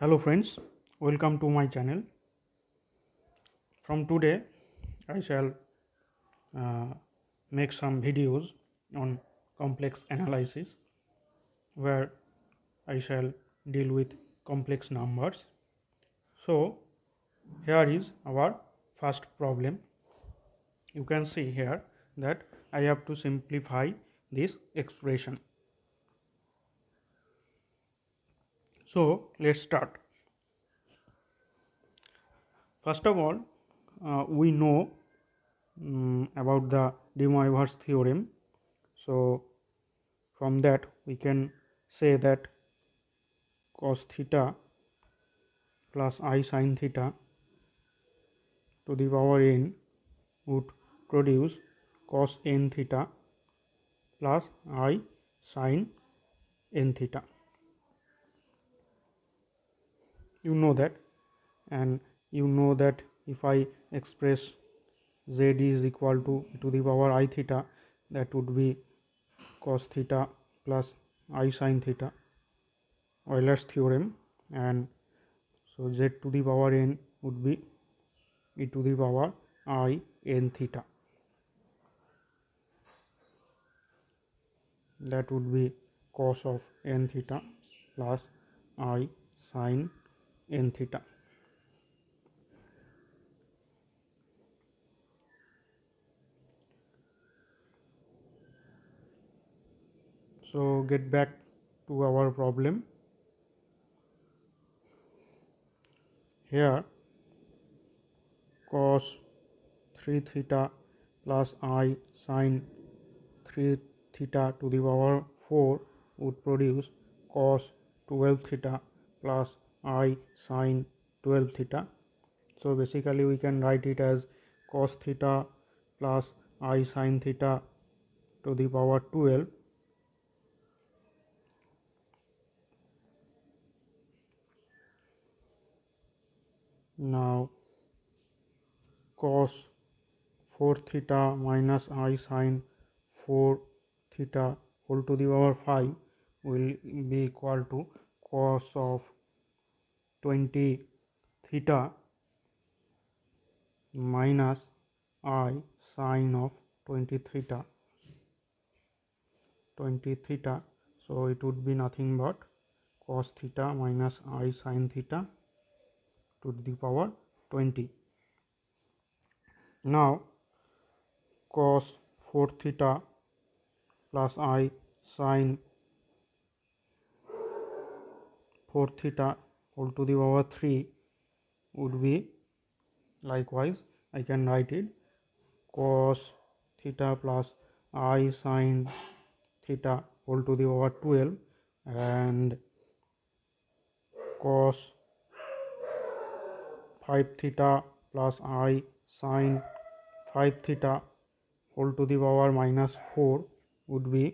Hello friends, welcome to my channel. From today I shall uh, make some videos on complex analysis where I shall deal with complex numbers. So here is our first problem. You can see here that I have to simplify this expression. So let's start. First of all, we know about the Moivre's theorem. So from that we can say that cos theta plus I sin theta to the power n would produce cos n theta plus I sin n theta. You know that, and you know that if I express z is equal to the power I theta, that would be cos theta plus I sin theta, Euler's theorem, and so z to the power n would be e to the power I n theta. That would be cos of n theta plus I sin n theta. So get back to our problem. Here cos 3 theta plus I sin 3 theta to the power 4 would produce cos 12 theta plus I sin 12 theta. So basically we can write it as cos theta plus I sin theta to the power 12 . Now cos 4 theta minus I sin 4 theta whole to the power 5 will be equal to cos of 20 theta minus I sin of 20 theta. So it would be nothing but cos theta minus I sin theta to the power 20. Now cos 4 theta plus I sin 4 theta whole to the power 3 would be likewise I can write it cos theta plus I sin theta whole to the power 12 and cos 5 theta plus I sin 5 theta whole to the power minus 4 would be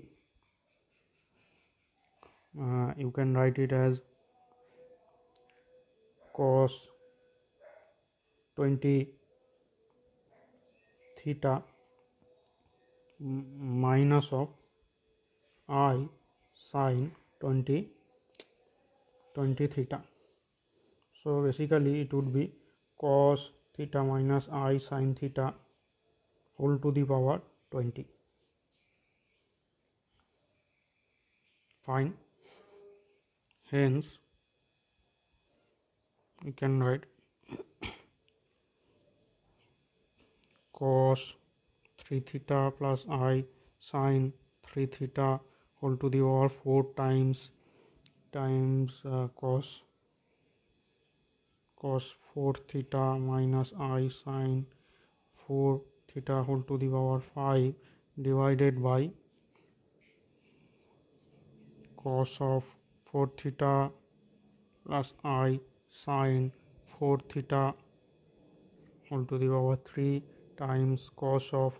you can write it as cos 20 theta minus of I sin 20 theta. So basically it would be cos theta minus I sin theta whole to the power 20. Fine. Hence we can write cos 3 theta plus I sin 3 theta whole to the power 4 times cos 4 theta minus I sin 4 theta whole to the power 5 divided by cos of 4 theta plus I sin 4 theta whole to the power 3 times cos of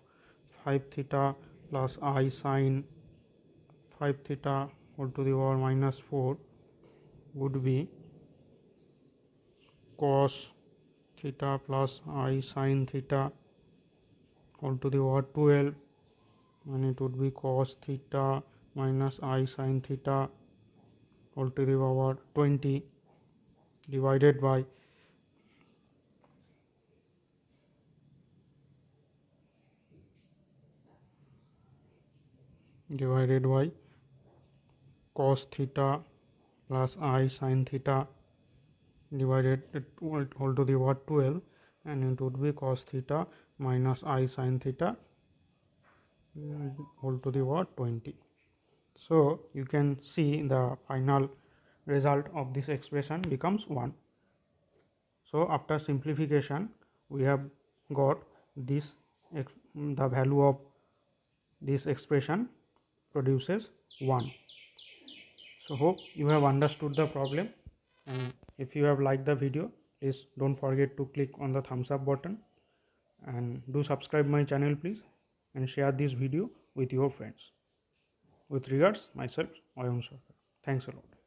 5 theta plus I sin 5 theta whole to the power minus 4 would be cos theta plus I sin theta whole to the power 12, and it would be cos theta minus I sin theta whole to the power 20 divided by cos theta plus I sin theta divided whole to the power 12, and it would be cos theta minus I sin theta whole to the power 20. So you can see the final result of this expression becomes 1. So after simplification we have got this the value of this expression produces 1. So hope you have understood the problem, and if you have liked the video, please don't forget to click on the thumbs up button, and do subscribe my channel please, and share this video with your friends. With regards, myself Ayan Sarkar. Thanks a lot.